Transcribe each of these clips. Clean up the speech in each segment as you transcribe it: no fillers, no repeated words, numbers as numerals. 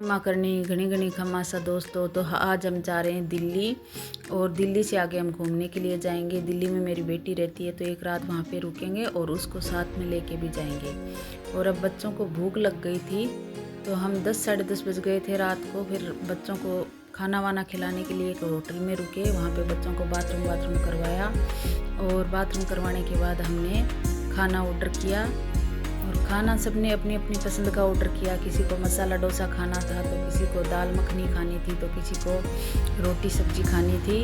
क्षमा करनी घनी घनी खमा सा दोस्तों। तो आज हम जा रहे हैं दिल्ली और दिल्ली से आगे हम घूमने के लिए जाएंगे। दिल्ली में मेरी बेटी रहती है तो एक रात वहाँ पे रुकेंगे और उसको साथ में लेके भी जाएंगे। और अब बच्चों को भूख लग गई थी तो हम 10 साढ़े 10 बज गए थे रात को। फिर बच्चों को खाना वाना खिलाने के लिए एक होटल में रुके। वहाँ पे बच्चों को बाथरूम करवाया और बाथरूम करवाने के बाद हमने खाना ऑर्डर किया। और खाना सबने अपनी अपनी पसंद का ऑर्डर किया। किसी को मसाला डोसा खाना था तो किसी को दाल मखनी खानी थी तो किसी को रोटी सब्जी खानी थी।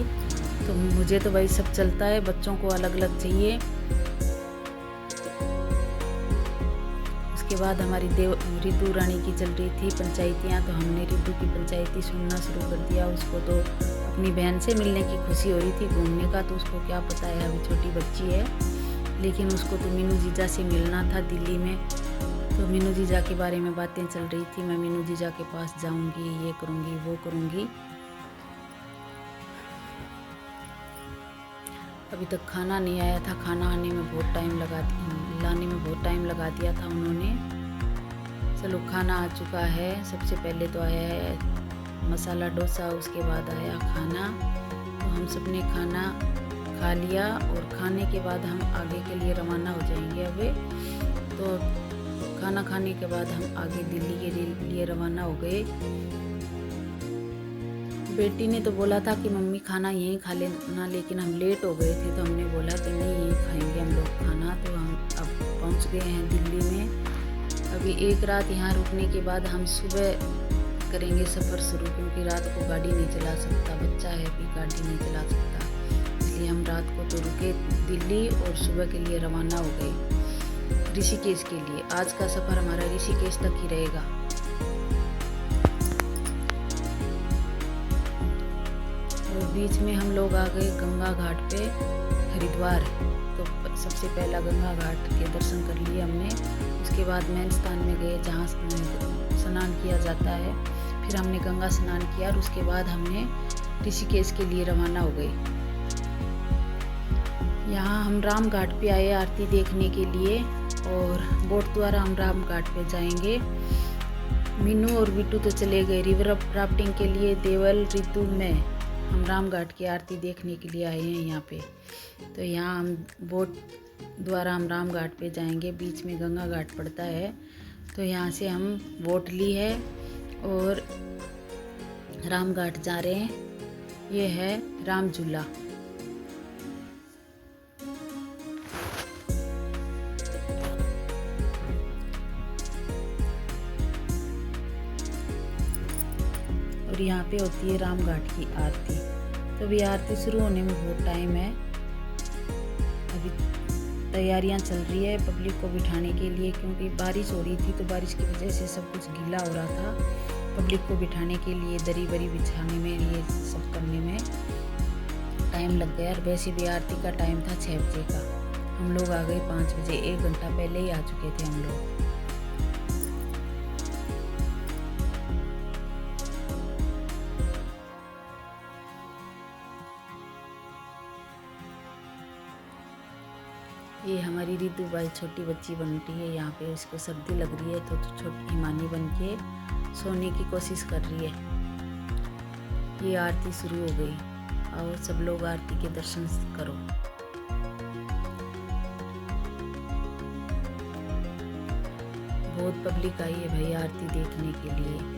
तो मुझे तो भाई सब चलता है, बच्चों को अलग अलग चाहिए। उसके बाद हमारी रितु रानी की चल रही थी पंचायतियाँ, तो हमने रितु की पंचायती सुनना शुरू कर दिया। उसको तो अपनी बहन से मिलने की खुशी हो रही थी घूमने का, तो उसको क्या पता है, अभी छोटी बच्ची है, लेकिन उसको तो मीनू जीजा से मिलना था दिल्ली में। तो मीनू जीजा के बारे में बातें चल रही थी। मैं मीनू जीजा के पास जाऊंगी, ये करूंगी वो करूंगी। अभी तक खाना नहीं आया था, खाना आने में बहुत टाइम लाने में बहुत टाइम लगा दिया था उन्होंने। चलो खाना आ चुका है। सबसे पहले तो आया है मसाला डोसा, उसके बाद आया खाना। तो हम सब ने खाना खा लिया और खाने के बाद हम आगे के लिए रवाना हो जाएंगे। अभी तो खाना खाने के बाद हम आगे दिल्ली के लिए रवाना हो गए। बेटी ने तो बोला था कि मम्मी खाना यहीं खा लेना, लेकिन हम लेट हो गए थे तो हमने बोला कि नहीं यहीं खाएंगे हम लोग खाना। तो हम अब पहुंच गए हैं दिल्ली में। अभी एक रात यहाँ रुकने के बाद हम सुबह करेंगे सफ़र शुरू, क्योंकि रात को गाड़ी नहीं चला सकता, बच्चा है भी गाड़ी नहीं चला सकता, इसलिए हम रात को तो रुके दिल्ली और सुबह के लिए रवाना हो गए ऋषिकेश के लिए। आज का सफ़र हमारा ऋषिकेश तक ही रहेगा। और बीच में हम लोग आ गए गंगा घाट पे हरिद्वार। तो सबसे पहला गंगा घाट के दर्शन कर लिए हमने। उसके बाद मेन स्थान में गए जहाँ स्नान किया जाता है। फिर हमने गंगा स्नान किया और उसके बाद हमने ऋषिकेश के लिए रवाना हो गए। यहाँ हम राम घाट पे आए आरती देखने के लिए और बोट द्वारा हम राम घाट पे जाएंगे। मीनू और बिट्टू तो चले गए रिवर राफ्टिंग के लिए। देवल, रितु, मैं हम राम घाट की आरती देखने के लिए आए हैं यहाँ पे। तो यहाँ हम बोट द्वारा हम राम घाट पे जाएंगे। बीच में गंगा घाट पड़ता है, तो यहाँ से हम बोट ली है और राम घाट जा रहे हैं। ये है राम झूला। और यहाँ पे होती है राम घाट की आरती। तो अभी आरती शुरू होने में बहुत टाइम है। अभी तैयारियां चल रही है पब्लिक को बिठाने के लिए, क्योंकि बारिश हो रही थी तो बारिश की वजह से सब कुछ गीला हो रहा था। पब्लिक को बिठाने के लिए दरी बरी बिछाने में, ये सब करने में टाइम लग गया। और वैसे भी आरती का टाइम था 6 बजे का। हम लोग आ गए 5 बजे, 1 घंटा पहले ही आ चुके थे हम लोग। ये हमारी रितु बाई छोटी बच्ची बनती है यहाँ पे। इसको सर्दी लग रही है तो छोटी हिमानी बन के सोने की कोशिश कर रही है। ये आरती शुरू हो गई और सब लोग आरती के दर्शन करो। बहुत पब्लिक आई है भाई आरती देखने के लिए।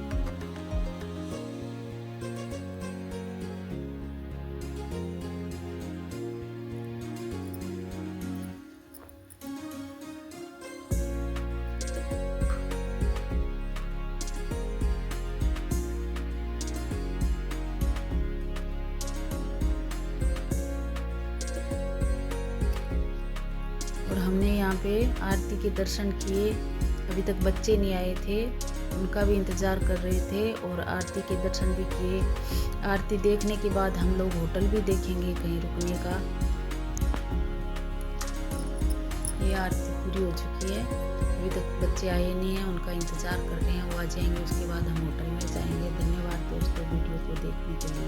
और हमने यहाँ पे आरती के दर्शन किए। अभी तक बच्चे नहीं आए थे, उनका भी इंतज़ार कर रहे थे और आरती के दर्शन भी किए। आरती देखने के बाद हम लोग होटल भी देखेंगे कहीं रुकने का। ये आरती पूरी हो चुकी है, अभी तक बच्चे आए नहीं हैं, उनका इंतज़ार कर रहे हैं, वो आ जाएंगे उसके बाद हम होटल में जाएंगे। धन्यवाद दोस्तों वीडियो को देखने के लिए।